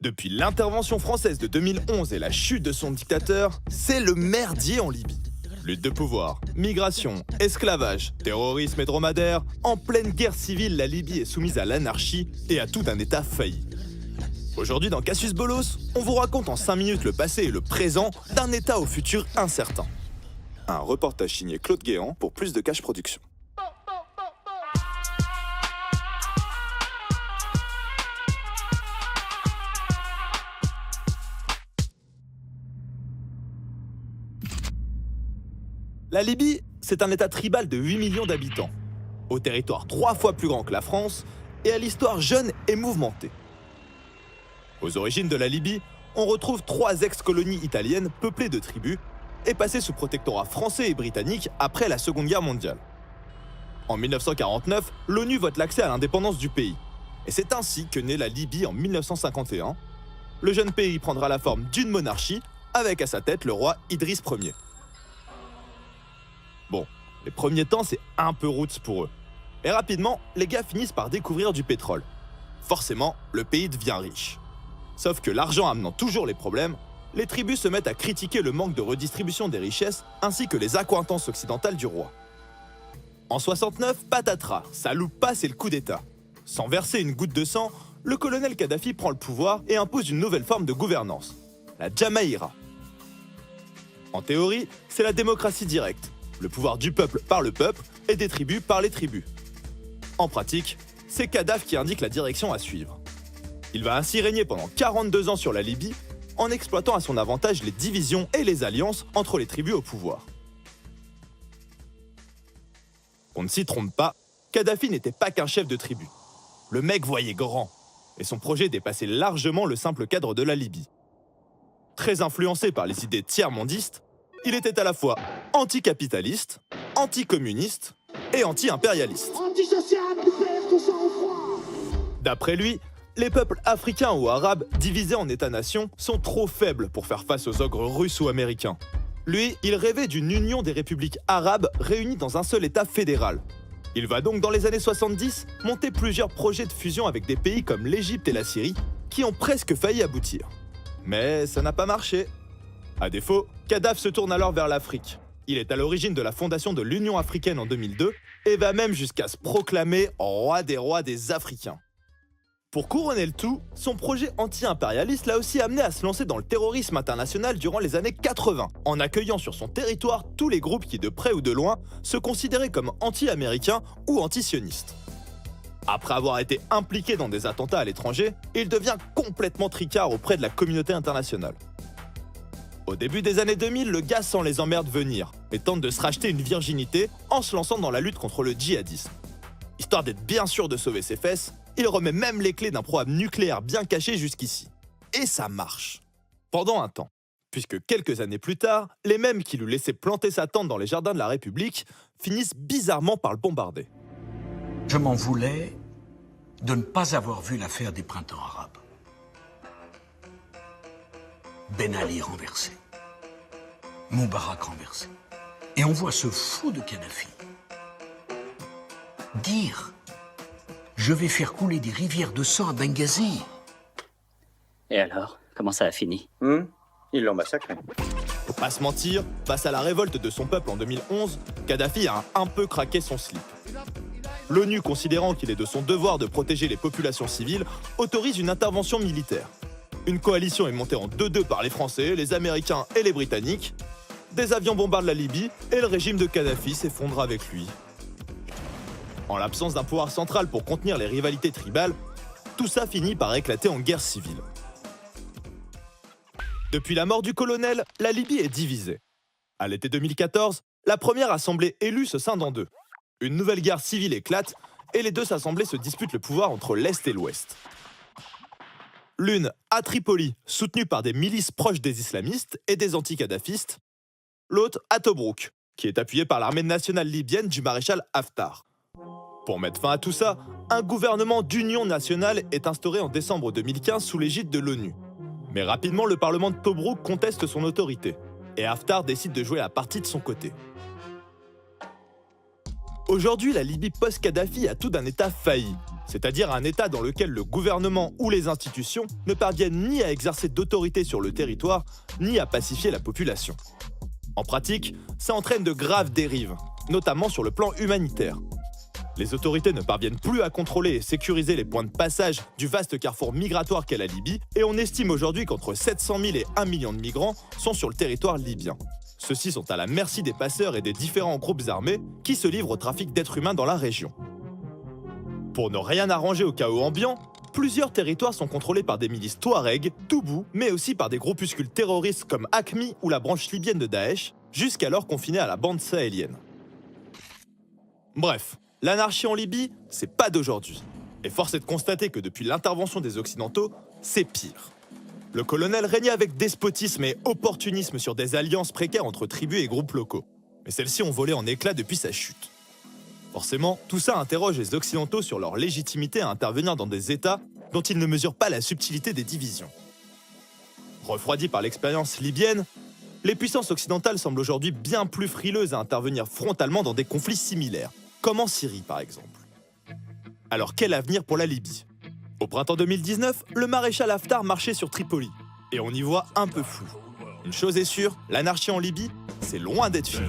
Depuis l'intervention française de 2011 et la chute de son dictateur, c'est le merdier en Libye. Lutte de pouvoir, migration, esclavage, terrorisme et dromadaire, en pleine guerre civile, la Libye est soumise à l'anarchie et à tout un État failli. Aujourd'hui dans Cassius Bolos, on vous raconte en 5 minutes le passé et le présent d'un État au futur incertain. Un reportage signé Claude Guéant pour plus de Cash Production. La Libye, c'est un État tribal de 8 millions d'habitants, au territoire 3 fois plus grand que la France et à l'histoire jeune et mouvementée. Aux origines de la Libye, on retrouve 3 ex-colonies italiennes peuplées de tribus et passées sous protectorat français et britannique après la Seconde Guerre mondiale. En 1949, l'ONU vote l'accès à l'indépendance du pays, et c'est ainsi que naît la Libye en 1951. Le jeune pays prendra la forme d'une monarchie, avec à sa tête le roi Idriss Ier. Bon, les premiers temps, c'est un peu roots pour eux. Et rapidement, les gars finissent par découvrir du pétrole. Forcément, le pays devient riche. Sauf que l'argent amenant toujours les problèmes, les tribus se mettent à critiquer le manque de redistribution des richesses ainsi que les accointances occidentales du roi. En 69, patatras, ça loupe pas, c'est le coup d'État. Sans verser une goutte de sang, le colonel Kadhafi prend le pouvoir et impose une nouvelle forme de gouvernance, la Jamaïra. En théorie, c'est la démocratie directe. Le pouvoir du peuple par le peuple et des tribus par les tribus. En pratique, c'est Kadhafi qui indique la direction à suivre. Il va ainsi régner pendant 42 ans sur la Libye, en exploitant à son avantage les divisions et les alliances entre les tribus au pouvoir. On ne s'y trompe pas, Kadhafi n'était pas qu'un chef de tribu. Le mec voyait grand, et son projet dépassait largement le simple cadre de la Libye. Très influencé par les idées tiers-mondistes, il était à la fois anticapitaliste, anticommuniste et anti-impérialiste. D'après lui, les peuples africains ou arabes divisés en États-nations sont trop faibles pour faire face aux ogres russes ou américains. Lui, il rêvait d'une union des républiques arabes réunies dans un seul État fédéral. Il va donc dans les années 70 monter plusieurs projets de fusion avec des pays comme l'Égypte et la Syrie qui ont presque failli aboutir. Mais ça n'a pas marché. À défaut, Kadhafi se tourne alors vers l'Afrique. Il est à l'origine de la fondation de l'Union africaine en 2002 et va même jusqu'à se proclamer roi des Africains. Pour couronner le tout, son projet anti-impérialiste l'a aussi amené à se lancer dans le terrorisme international durant les années 80, en accueillant sur son territoire tous les groupes qui, de près ou de loin, se considéraient comme anti-américains ou anti-sionistes. Après avoir été impliqué dans des attentats à l'étranger, il devient complètement tricard auprès de la communauté internationale. Au début des années 2000, le gars sent les emmerdes venir et tente de se racheter une virginité en se lançant dans la lutte contre le djihadisme. Histoire d'être bien sûr de sauver ses fesses, il remet même les clés d'un programme nucléaire bien caché jusqu'ici. Et ça marche. Pendant un temps. Puisque quelques années plus tard, les mêmes qui lui laissaient planter sa tente dans les jardins de la République finissent bizarrement par le bombarder. Je m'en voulais de ne pas avoir vu l'affaire des printemps arabes. Ben Ali renversé, Moubarak renversé. Et on voit ce fou de Kadhafi dire « Je vais faire couler des rivières de sang à Benghazi ». Et alors, comment ça a fini? Ils l'ont massacré. Faut pas se mentir, face à la révolte de son peuple en 2011, Kadhafi a un peu craqué son slip. L'ONU, considérant qu'il est de son devoir de protéger les populations civiles, autorise une intervention militaire. Une coalition est montée en 2-2 par les Français, les Américains et les Britanniques. Des avions bombardent la Libye et le régime de Kadhafi s'effondre avec lui. En l'absence d'un pouvoir central pour contenir les rivalités tribales, tout ça finit par éclater en guerre civile. Depuis la mort du colonel, la Libye est divisée. À l'été 2014, la première assemblée élue se scinde en deux. Une nouvelle guerre civile éclate et les deux assemblées se disputent le pouvoir entre l'Est et l'Ouest. L'une à Tripoli, soutenue par des milices proches des islamistes et des anti-kadhafistes. L'autre à Tobrouk, qui est appuyée par l'armée nationale libyenne du maréchal Haftar. Pour mettre fin à tout ça, un gouvernement d'union nationale est instauré en décembre 2015 sous l'égide de l'ONU. Mais rapidement, le parlement de Tobrouk conteste son autorité, et Haftar décide de jouer la partie de son côté. Aujourd'hui, la Libye post-Kadhafi a tout d'un État failli, c'est-à-dire un État dans lequel le gouvernement ou les institutions ne parviennent ni à exercer d'autorité sur le territoire, ni à pacifier la population. En pratique, ça entraîne de graves dérives, notamment sur le plan humanitaire. Les autorités ne parviennent plus à contrôler et sécuriser les points de passage du vaste carrefour migratoire qu'est la Libye, et on estime aujourd'hui qu'entre 700 000 et 1 million de migrants sont sur le territoire libyen. Ceux-ci sont à la merci des passeurs et des différents groupes armés qui se livrent au trafic d'êtres humains dans la région. Pour ne rien arranger au chaos ambiant, plusieurs territoires sont contrôlés par des milices Touareg, Toubou, mais aussi par des groupuscules terroristes comme AQMI ou la branche libyenne de Daesh, jusqu'alors confinés à la bande sahélienne. Bref, l'anarchie en Libye, c'est pas d'aujourd'hui. Et force est de constater que depuis l'intervention des Occidentaux, c'est pire. Le colonel régnait avec despotisme et opportunisme sur des alliances précaires entre tribus et groupes locaux. Mais celles-ci ont volé en éclats depuis sa chute. Forcément, tout ça interroge les Occidentaux sur leur légitimité à intervenir dans des États dont ils ne mesurent pas la subtilité des divisions. Refroidis par l'expérience libyenne, les puissances occidentales semblent aujourd'hui bien plus frileuses à intervenir frontalement dans des conflits similaires, comme en Syrie par exemple. Alors quel avenir pour la Libye ? Au printemps 2019, le maréchal Haftar marchait sur Tripoli, et on y voit un peu flou. Une chose est sûre, l'anarchie en Libye, c'est loin d'être fini.